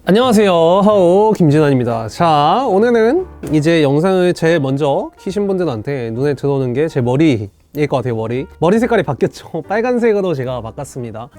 안녕하세요, 하오 김진환입니다. 자, 오늘은 이제 영상을 제일 먼저 키신 분들한테 눈에 들어오는 게 제 머리일 것 같아요. 머리 색깔이 바뀌었죠. 빨간색으로 제가 바꿨습니다.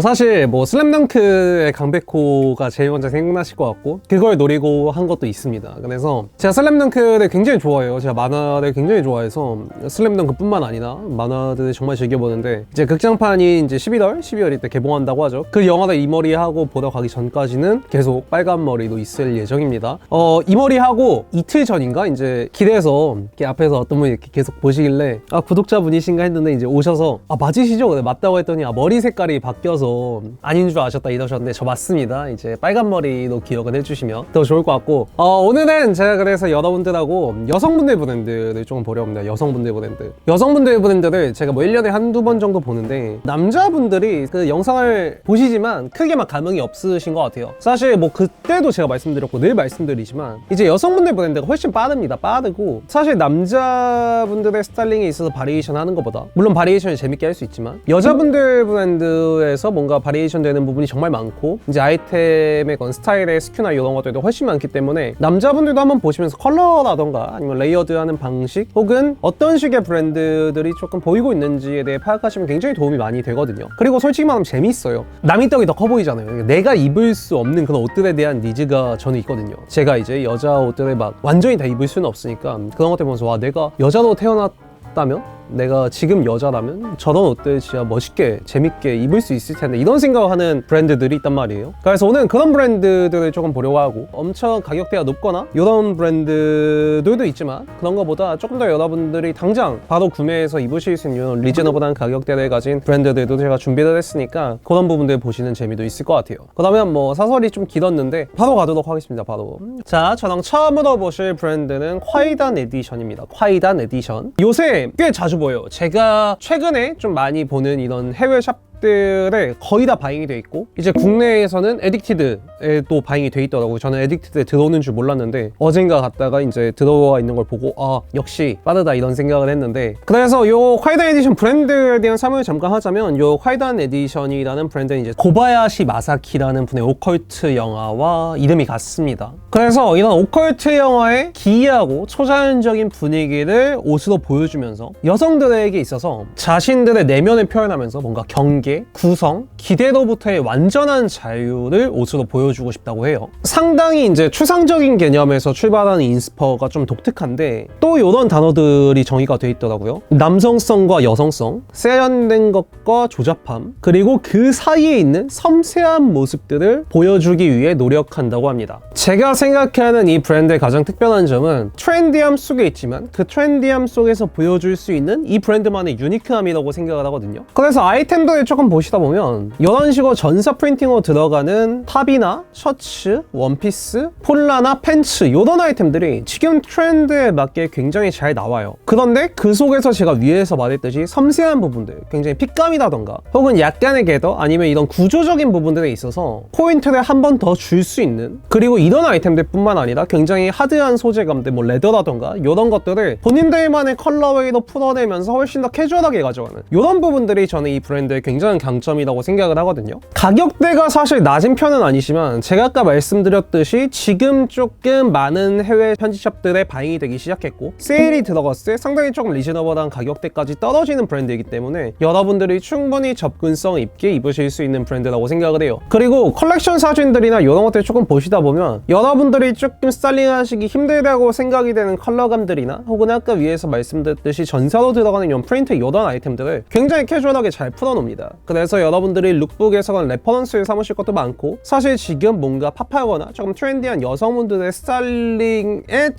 사실 뭐 슬램덩크의 강백호가 제일 먼저 생각나실 것 같고, 그걸 노리고 한 것도 있습니다. 그래서 제가 슬램덩크를 굉장히 좋아해요. 제가 만화를 굉장히 좋아해서 슬램덩크 뿐만 아니라 만화들을 정말 즐겨보는데, 이제 극장판이 이제 12월일 때 개봉한다고 하죠. 그 영화를 이 머리하고 보러 가기 전까지는 계속 빨간 머리로 있을 예정입니다. 이 머리하고 이틀 전인가 이제 길에서 이렇게 앞에서 어떤 분이 이렇게 계속 보시길래 구독자분이신가 했는데, 이제 오셔서 맞으시죠? 그래, 맞다고 했더니 머리 색깔이 바뀌어서 아닌 줄 아셨다 이러셨는데, 저 맞습니다. 이제 빨간 머리로 기억을 해주시면 더 좋을 것 같고, 오늘은 제가 그래서 여러분들하고 여성분들 브랜드를 조금 보려 합니다. 여성분들 브랜드를 제가 뭐 1년에 한두 번 정도 보는데, 남자분들이 그 영상을 보시지만 크게 막 감흥이 없으신 것 같아요. 사실 뭐 그때도 제가 말씀드렸고 늘 말씀드리지만, 이제 여성분들 브랜드가 훨씬 빠르고, 사실 남자분들의 스타일링에 있어서 바리에이션 하는 것보다, 물론 바리에이션이 재밌게 할 수 있지만, 여자분들 브랜드에서 뭔가 바리에이션 되는 부분이 정말 많고, 이제 아이템의 건 스타일의 스큐나 이런 것들도 훨씬 많기 때문에, 남자분들도 한번 보시면서 컬러라던가 아니면 레이어드하는 방식, 혹은 어떤 식의 브랜드들이 조금 보이고 있는지에 대해 파악하시면 굉장히 도움이 많이 되거든요. 그리고 솔직히 말하면 재밌어요. 남이 떡이 더 커 보이잖아요. 내가 입을 수 없는 그런 옷들에 대한 니즈가 저는 있거든요. 제가 이제 여자 옷들을 막 완전히 다 입을 수는 없으니까, 그런 것들 보면서 와, 내가 여자로 태어났다면, 내가 지금 여자라면 저런 옷들 진짜 멋있게 재밌게 입을 수 있을 텐데, 이런 생각을 하는 브랜드들이 있단 말이에요. 그래서 오늘 그런 브랜드들을 조금 보려고 하고, 엄청 가격대가 높거나 이런 브랜드들도 있지만, 그런 거보다 조금 더 여러분들이 당장 바로 구매해서 입으실 수 있는 리저너블한 가격대를 가진 브랜드들도 제가 준비를 했으니까, 그런 부분들 보시는 재미도 있을 것 같아요. 그러면 뭐 사설이 좀 길었는데 바로 가도록 하겠습니다. 자, 저랑 처음으로 보실 브랜드는 콰이단 에디션입니다. 콰이단 에디션, 요새 꽤 자주 보여요. 제가 최근에 좀 많이 보는 이런 해외 샵들에 거의 다 바잉이 돼 있고, 이제 국내에서는 에딕티드에 또 바잉이 돼 있더라고요. 저는 에딕티드에 들어오는 줄 몰랐는데, 어젠가 갔다가 이제 들어와 있는 걸 보고 역시 빠르다 이런 생각을 했는데, 그래서 요 콰이단 에디션 브랜드에 대한 설명을 잠깐 하자면, 요 콰이단 에디션이라는 브랜드는 이제 고바야시 마사키라는 분의 오컬트 영화와 이름이 같습니다. 그래서 이런 오컬트 영화의 기이하고 초자연적인 분위기를 옷으로 보여주면서, 여성들에게 있어서 자신들의 내면을 표현하면서 뭔가 경계, 구성, 기대로부터의 완전한 자유를 옷으로 보여주고 싶다고 해요. 상당히 이제 추상적인 개념에서 출발하는 인스퍼가 좀 독특한데, 또 이런 단어들이 정의가 돼 있더라고요. 남성성과 여성성, 세련된 것과 조잡함, 그리고 그 사이에 있는 섬세한 모습들을 보여주기 위해 노력한다고 합니다. 제가 생각하는 이 브랜드의 가장 특별한 점은 트렌디함 속에 있지만, 그 트렌디함 속에서 보여줄 수 있는 이 브랜드만의 유니크함이라고 생각을 하거든요. 그래서 아이템들을 조금 보시다 보면, 이런 식으로 전사 프린팅으로 들어가는 탑이나 셔츠, 원피스, 폴라나 팬츠, 이런 아이템들이 지금 트렌드에 맞게 굉장히 잘 나와요. 그런데 그 속에서 제가 위에서 말했듯이 섬세한 부분들, 굉장히 핏감이라던가 혹은 약간의 궤도, 아니면 이런 구조적인 부분들에 있어서 포인트를 한 번 더 줄 수 있는, 그리고 이런 아이템들 뿐만 아니라 굉장히 하드한 소재감들, 뭐 레더라던가 이런 것들을 본인들만의 컬러웨이로 풀어내면서 훨씬 더 캐주얼하게 가져가는, 이런 부분들이 저는 이 브랜드의 굉장한 강점이라고 생각을 하거든요. 가격대가 사실 낮은 편은 아니지만, 제가 아까 말씀드렸듯이 지금 조금 많은 해외 편집샵들에 바잉이 되기 시작했고, 세일이 들어갔을 때 상당히 조금 리즈너블한 가격대까지 떨어지는 브랜드이기 때문에, 여러분들이 충분히 접근성 있게 입으실 수 있는 브랜드라고 생각을 해요. 그리고 컬렉션 사진들이나 이런 것들 조금 보시다 보면, 여러분들이 조금 스타일링 하시기 힘들다고 생각이 되는 컬러감들이나, 혹은 아까 위에서 말씀드렸듯이 전사로 들어가는 이런 프린트, 이런 아이템들을 굉장히 캐주얼하게 잘 풀어놓습니다. 그래서 여러분들이 룩북에서는 레퍼런스를 삼으실 것도 많고, 사실 지금 뭔가 팝하거나 조금 트렌디한 여성분들의 스타일링에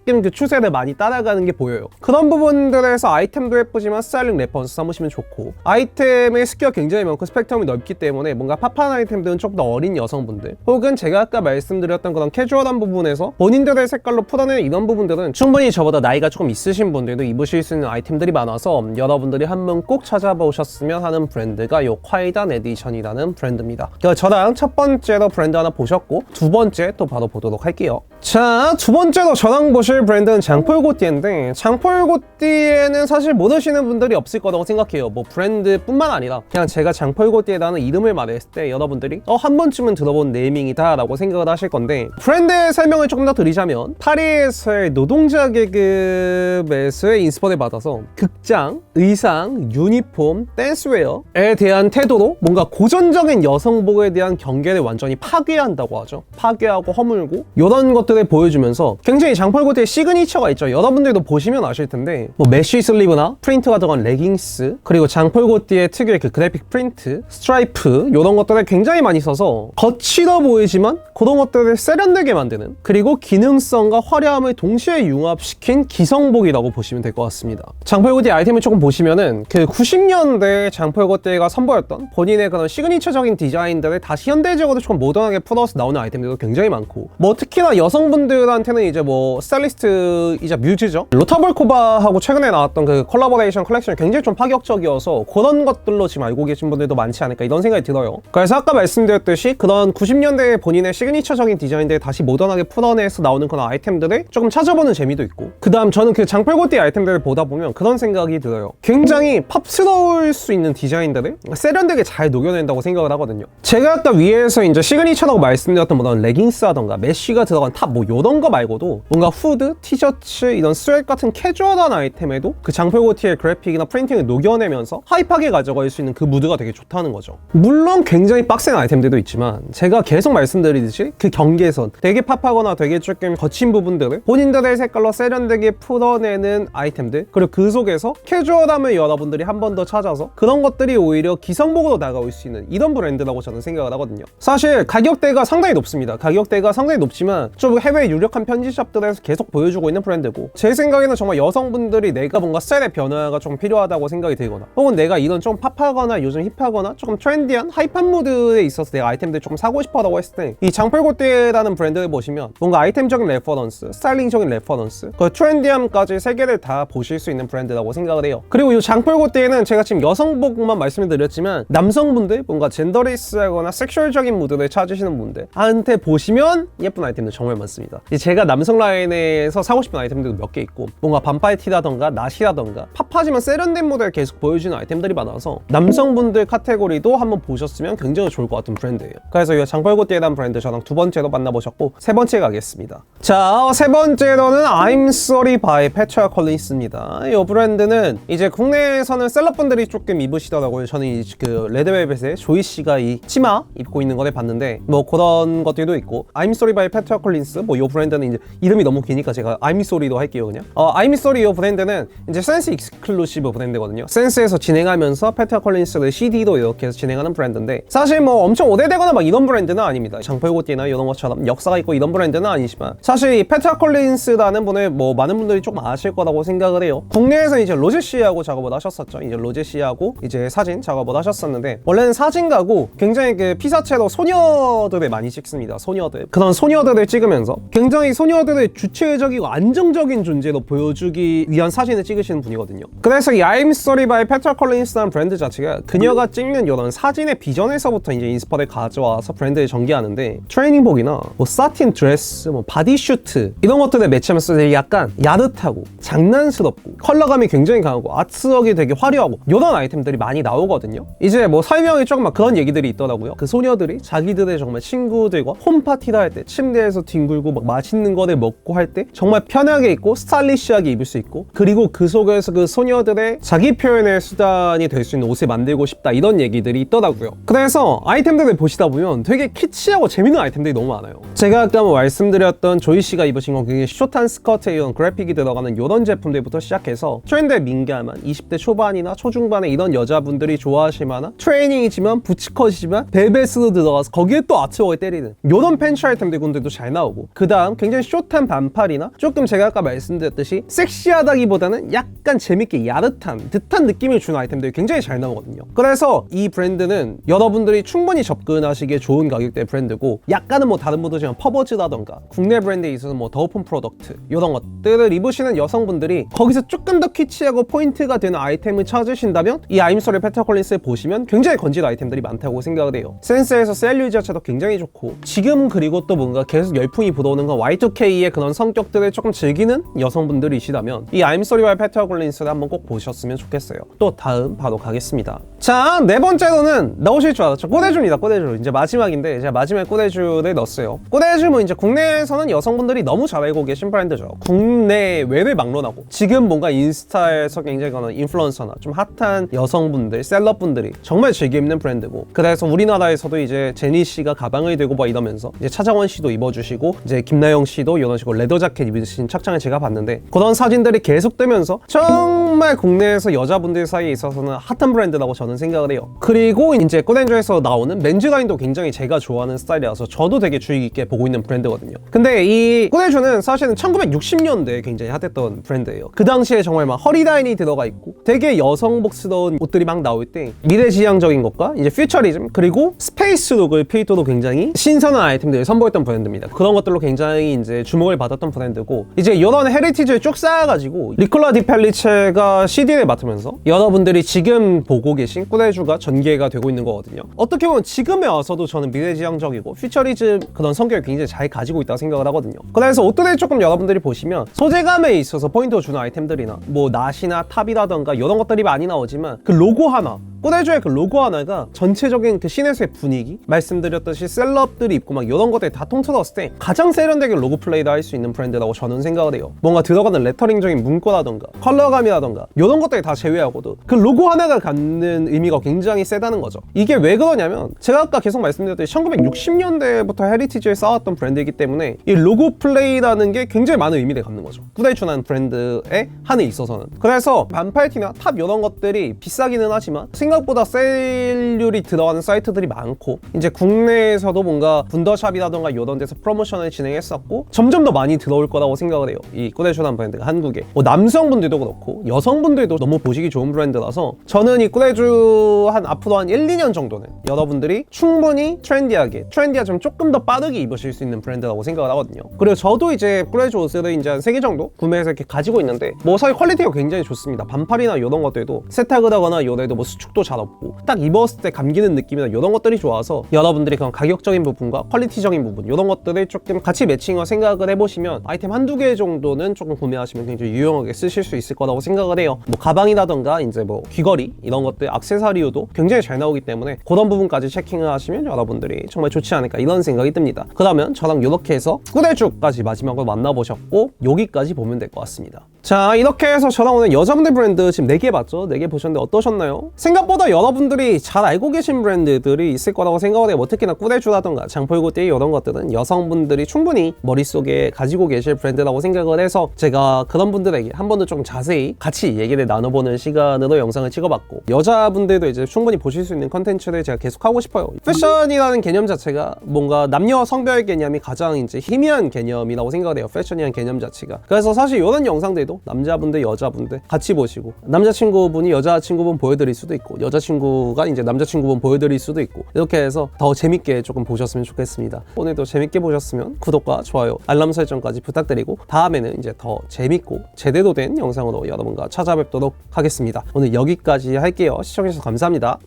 그 추세를 많이 따라가는 게 보여요. 그런 부분들에서 아이템도 예쁘지만 스타일링 레퍼런스 삼으시면 좋고, 아이템의 스키가 굉장히 많고 스펙트럼이 넓기 때문에 뭔가 팝한 아이템들은 조금 더 어린 여성분들, 혹은 제가 아까 말씀드렸던 그런 캐주얼한 부분에서 본인들의 색깔로 풀어내는 이런 부분들은 충분히 저보다 나이가 조금 있으신 분들도 입으실 수 있는 아이템들이 많아서, 여러분들이 한번 꼭 찾아보셨으면 하는 브랜드가 요 콰이단 에디션이라는 브랜드입니다. 그래서 저랑 첫 번째로 브랜드 하나 보셨고, 두 번째 또 바로 보도록 할게요. 자, 두 번째로 저랑 보실 보실 브랜드는 장폴고띠인데 장폴고띠에는 사실 모르시는 분들이 없을 거라고 생각해요. 뭐 브랜드뿐만 아니라 그냥 제가 장폴고띠에라는 이름을 말했을 때 여러분들이 한 번쯤은 들어본 네이밍이다 라고 생각을 하실 건데, 브랜드의 설명을 조금 더 드리자면 파리에서의 노동자 계급에서의 인스퍼를 받아서 극장, 의상, 유니폼, 댄스웨어에 대한 태도로 뭔가 고전적인 여성복에 대한 경계를 완전히 파괴한다고 하죠. 파괴하고 허물고 이런 것들을 보여주면서 굉장히 장폴고띠의 시그니처가 있죠. 여러분들도 보시면 아실 텐데 뭐 메쉬 슬리브나 프린트가 들어간 레깅스, 그리고 장폴고띠의 특유의 그 그래픽 프린트, 스트라이프 이런 것들을 굉장히 많이 써서 거칠어 보이지만 그런 것들을 세련되게 만드는, 그리고 기능성과 화려함을 동시에 융합시킨 기성복이라고 보시면 될 것 같습니다. 장폴고띠 아이템을 조금 보시면은 그 90년대 장폴고띠가 선보였던 본인의 그런 시그니처적인 디자인들을 다시 현대적으로 조금 모던하게 풀어서 나오는 아이템들도 굉장히 많고, 뭐 특히나 여성분들한테는 이제 뭐 스타일리스트이자 뮤즈죠. 로타볼코바하고 최근에 나왔던 그 콜라보레이션 컬렉션이 굉장히 좀 파격적이어서 그런 것들로 지금 알고 계신 분들도 많지 않을까 이런 생각이 들어요. 그래서 아까 말씀드렸듯이 그런 90년대 본인의 시그니처적인 디자인들을 다시 모던하게 풀어내서 나오는 그런 아이템들을 조금 찾아보는 재미도 있고, 그 다음 저는 그 장폴고띠 아이템들을 보다 보면 그런 생각이 들어요. 굉장히 팝스러울 수 있는 디자인들을 세련되게 잘 녹여낸다고 생각을 하거든요. 제가 아까 위에서 이제 시그니처라고 말씀드렸던 뭐 레깅스라던가 메쉬가 들어간 탑 뭐 요런 거 말고도 뭔가 후드, 티셔츠, 이런 스웨트 같은 캐주얼한 아이템에도 그 장폴고띠의 그래픽이나 프린팅을 녹여내면서 하이파게 가져갈 수 있는 그 무드가 되게 좋다는 거죠. 물론 굉장히 빡센 아이템들도 있지만 제가 계속 말씀드리듯이 그 경계선, 되게 팝하거나 되게 조금 거친 부분들을 본인들의 색깔로 세련되게 풀어내는 아이템들, 그리고 그 속에서 캐주얼함을 여러분들이 한 번 더 찾아서 그런 것들이 오히려 기성복으로 다가올 수 있는 이런 브랜드라고 저는 생각을 하거든요. 사실 가격대가 상당히 높습니다. 가격대가 상당히 높지만 좀 해외 유력한 편집샵들에서 계속 보여주고 있는 브랜드고, 제 생각에는 정말 여성분들이 내가 뭔가 스타일의 변화가 좀 필요하다고 생각이 들거나, 혹은 내가 이런 좀 팝하거나 요즘 힙하거나 조금 트렌디한 핫한 무드에 있어서 내가 아이템들 조금 사고 싶어라고 했을 때 이 장폴고띠라는 브랜드를 보시면 뭔가 아이템적인 레퍼런스, 스타일링적인 레퍼런스, 그 트렌디함까지 세 개를 다 보실 수 있는 브랜드라고 생각을 해요. 그리고 이 장폴고띠에는 제가 지금 여성복만 말씀을 드렸지만 남성분들 뭔가 젠더리스하거나 섹슈얼적인 무드를 찾으시는 분들한테 보시면 예쁜 아이템들 정말 많습니다. 제가 남성 라인에서 사고 싶은 아이템들도 몇 개 있고, 뭔가 반팔티라던가 나시라던가 팝하지만 세련된 모델 계속 보여주는 아이템들이 많아서 남성분들 카테고리도 한번 보셨으면 굉장히 좋을 것 같은 브랜드예요. 그래서 이 장폴고띠라는 브랜드 저랑 두 번째로 만나보셨고, 세 번째 가겠습니다. 자, 세 번째로는 I'm Sorry by Petra Collins입니다. 이 브랜드는 이제 국내에서는 셀럽분들이 조금 입으시더라고요. 저는 그 레드벨벳의 조이 씨가 이 치마 입고 있는 거를 봤는데 뭐 그런 것들도 있고, I'm Sorry by Petra Collins 뭐 이 브랜드는 이제 이름이 너무 기니까 제가 I'm Sorry로 할게요 그냥. I'm Sorry 이 브랜드는 이제 센스 익스클루시브 브랜드거든요. 센스에서 진행하면서 페트라 콜린스를 CD로 이렇게 해서 진행하는 브랜드인데, 사실 뭐 엄청 오래되거나 막 이런 브랜드는 아닙니다. 장폴고띠나 이런 것처럼 역사가 있고 이런 브랜드는 아니지만, 사실 이 페트라 콜린스라는 분을 뭐 많은 분들이 조금 아실 거라고 생각을 해요. 국내에서 이제 로제 씨하고 작업을 하셨었죠. 이제 로제 씨하고 이제 사진 작업을 하셨었는데, 원래는 사진가고 굉장히 그 피사체로 소녀들을 많이 찍습니다. 소녀들, 그런 소녀들을 찍으면서 굉장히 소녀들을 주체적이고 안정적인 존재로 보여주기 위한 사진을 찍으시는 분이거든요. 그래서 이 I'm Sorry by Petra Collins라는 브랜드 자체가 그녀가 찍는 이런 사진의 비전에서부터 이제 인스퍼를 가져와서 브랜드를 전개하는데, 트레이닝복이나 뭐 사틴 드레스, 뭐 바디슈트 이런 것들을 매치하면서 되게 약간 야릇하고 장난스럽고 컬러감이 굉장히 강하고 아트웍이 되게 화려하고 이런 아이템들이 많이 나오거든요. 이제 뭐 설명이 조금 막 그런 얘기들이 있더라고요. 그 소녀들이 자기들의 정말 친구들과 홈파티를 할 때 침대에서 뒹굴고 막 맛있는 거를 먹고 할 때 정말 편하게 입고 스타일리시하게 입을 수 있고, 그리고 그 속에서 그 소녀들의 자기 표현의 수단이 될 수 있는 옷을 만들고 싶다 이런 얘기들이 있더라고요. 그래서 아이템들을 보시다 보면 되게 키치하고 재밌는 아이템들이 너무 많아요. 제가 아까 말씀드렸던 조이 씨가 입으신 건 굉장히 숏한 스커트에 이런 그래픽이 들어가는 이런 제품들부터 시작해서 트렌드에 민감한 20대 초반이나 초중반의 이런 여자분들이 좋아하실 만한 트레이닝이지만 부츠컷이지만 벨벳으로 들어가서 거기에 또 아트웍을 때리는 이런 팬츠 아이템들도 잘 나오고, 그 다음 굉장히 숏한 반팔이나 조금 제가 아까 말씀드렸듯이 섹시하다기보다는 약간 재밌게 야릇한 듯한 느낌을 주는 아이템들이 굉장히 잘 나오거든요. 그래서 이 브랜드는 여러분들이 충분히 접근하시기에 좋은 가격대 브랜드고, 약간은 뭐 다른 분들이지만 퍼버즈라던가 국내 브랜드에 있어서 뭐 더 오픈 프로덕트 이런 것들을 입으시는 여성분들이 거기서 조금 더 키치하고 포인트가 되는 아이템을 찾으신다면 이 I'm Sorry Petra Collins를 보시면 굉장히 건질 아이템들이 많다고 생각을 해요. 센스에서 셀류 자체도 굉장히 좋고, 지금 그리고 또 뭔가 계속 열풍이 불어오는 건 Y2K의 그런 성격 가격들을 조금 즐기는 여성분들이시다면 이 I'm Sorry와 페트라 콜린스를 한번 꼭 보셨으면 좋겠어요. 또 다음 바로 가겠습니다. 자, 네 번째로는 나오실 줄 알았죠. 꼬대주입니다. 꼬대주. 이제 마지막인데 제가 마지막에 꼬대주를 넣었어요. 꼬대주는 이제 국내에서는 여성분들이 너무 잘 알고 계신 브랜드죠. 국내외를 막론하고 지금 뭔가 인스타에서 굉장히 거는 인플루언서나 좀 핫한 여성분들, 셀럽분들이 정말 즐겨 입는 브랜드고, 그래서 우리나라에서도 이제 제니 씨가 가방을 들고 뭐 이러면서 이제 차정원 씨도 입어주시고 이제 김나영 씨도 이런 식으로 레더 자켓 입으신 착장을 제가 봤는데, 그런 사진들이 계속 뜨면서 정말 국내에서 여자분들 사이에 있어서는 핫한 브랜드라고 저는 생각을 해요. 그리고 이제 꼬덴조에서 나오는 맨즈 라인도 굉장히 제가 좋아하는 스타일이라서 저도 되게 주의 깊게 보고 있는 브랜드거든요. 근데 이 꼬덴조는 사실은 1960년대에 굉장히 핫했던 브랜드예요. 그 당시에 정말 막 허리라인이 들어가 있고 되게 여성복스러운 옷들이 막 나올 때 미래지향적인 것과 이제 퓨처리즘 그리고 스페이스 룩을 필두로 굉장히 신선한 아이템들을 선보였던 브랜드입니다. 그런 것들로 굉장히 이제 주목을 받았던 브랜드고, 이제 이런 헤리티지를 쭉 쌓아가지고 니콜라 디펠리체가 CD를 맡으면서 여러분들이 지금 보고 계신 꼬데주가 전개가 되고 있는 거거든요. 어떻게 보면 지금에 와서도 저는 미래지향적이고 퓨처리즘 그런 성격을 굉장히 잘 가지고 있다고 생각을 하거든요. 그래서 옷들을 조금 여러분들이 보시면 소재감에 있어서 포인트를 주는 아이템들이나 뭐 낫이나 탑이라던가 이런 것들이 많이 나오지만 그 로고 하나, 꼬데주의 그 로고 하나가 전체적인 그 시내수의 분위기, 말씀드렸듯이 셀럽들이 입고 막 이런 것들이 다 통틀었을 때 가장 세련되게 로고 플레이를 할 수 있는 브랜드라고 저는 생각을 해요. 뭔가 들어가는 레터링적인 문구라던가 컬러감이라던가 이런 것들이 다 제외하고도 그 로고 하나가 갖는 의미가 굉장히 세다는 거죠. 이게 왜 그러냐면 제가 아까 계속 말씀드렸듯이 1960년대부터 헤리티지를 쌓았던 브랜드이기 때문에 이 로고 플레이라는 게 굉장히 많은 의미를 갖는 거죠. 꾸데추라는 브랜드의 한에 있어서는. 그래서 반팔티나 탑 이런 것들이 비싸기는 하지만 생각보다 세일률이 들어가는 사이트들이 많고, 이제 국내에서도 뭔가 분더샵이라던가 이런 데서 프로모션을 진행했었고 점점 더 많이 들어올 거라고 생각을 해요. 이 꾸데주라는 브랜드가 한국에 뭐 남성분들도 그렇고 여성분들도 너무 보시기 좋은 브랜드라서 저는 이 꾸데주 앞으로 한 1, 2년 정도는 여러분들이 충분히 트렌디하지만 조금 더 빠르게 입으실 수 있는 브랜드라고 생각을 하거든요. 그리고 저도 이제 꾸데주 옷을 이제 한 3개 정도 구매해서 이렇게 가지고 있는데 뭐 사실 퀄리티가 굉장히 좋습니다. 반팔이나 이런 것들도 세탁을 하거나 이래도 뭐 수축도 잘 없고 딱 입었을 때 감기는 느낌이나 이런 것들이 좋아서 여러분들이 그런 가격적인 부분과 퀄리티적인 부분 이런 것들을 조금 같이 매칭을 생각을 해보시면 아이템 한두 개 정도는 조금 구매하시면 굉장히 유용하게 쓰실 수 있을 거라고 생각을 해요. 뭐 가방이라던가 이제 뭐 귀걸이 이런 것들 액세서리도 굉장히 잘 나오기 때문에 그런 부분까지 체킹을 하시면 여러분들이 정말 좋지 않을까 이런 생각이 듭니다. 그러면 저랑 이렇게 해서 꾸데주까지 마지막으로 만나보셨고 여기까지 보면 될 것 같습니다. 자, 이렇게 해서 저랑 오늘 여자분들 브랜드 지금 4개 봤죠? 4개 보셨는데 어떠셨나요? 생각보다 여러분들이 잘 알고 계신 브랜드들이 있을 거라고 생각을 해요. 뭐 특히나 꾸데주라던가 장폴고띠 이런 것들은 여성분들이 충분히 머릿속에 가지고 계실 브랜드라고 생각을 해서 제가 그런 분들에게 한 번 더 좀 자세히 같이 얘기를 나눠보는 시간으로 영상을 찍어봤고, 여자분들도 이제 충분히 보실 수 있는 컨텐츠를 제가 계속 하고 싶어요. 패션이라는 개념 자체가 뭔가 남녀 성별 개념이 가장 이제 희미한 개념이라고 생각을 해요. 패션이라는 개념 자체가. 그래서 사실 이런 영상들도 남자분들 여자분들 같이 보시고, 남자친구분이 여자친구분 보여드릴 수도 있고 여자친구가 이제 남자친구분 보여드릴 수도 있고, 이렇게 해서 더 재밌게 조금 보셨으면 좋겠습니다. 오늘도 재밌게 보셨으면 구독과 좋아요 알람 설정까지 부탁드리고 다음에는 이제 더 재밌고 제대로 된 영상으로 여러분과 찾아뵙도록 하겠습니다. 오늘 여기까지 할게요. 시청해주셔서 감사합니다.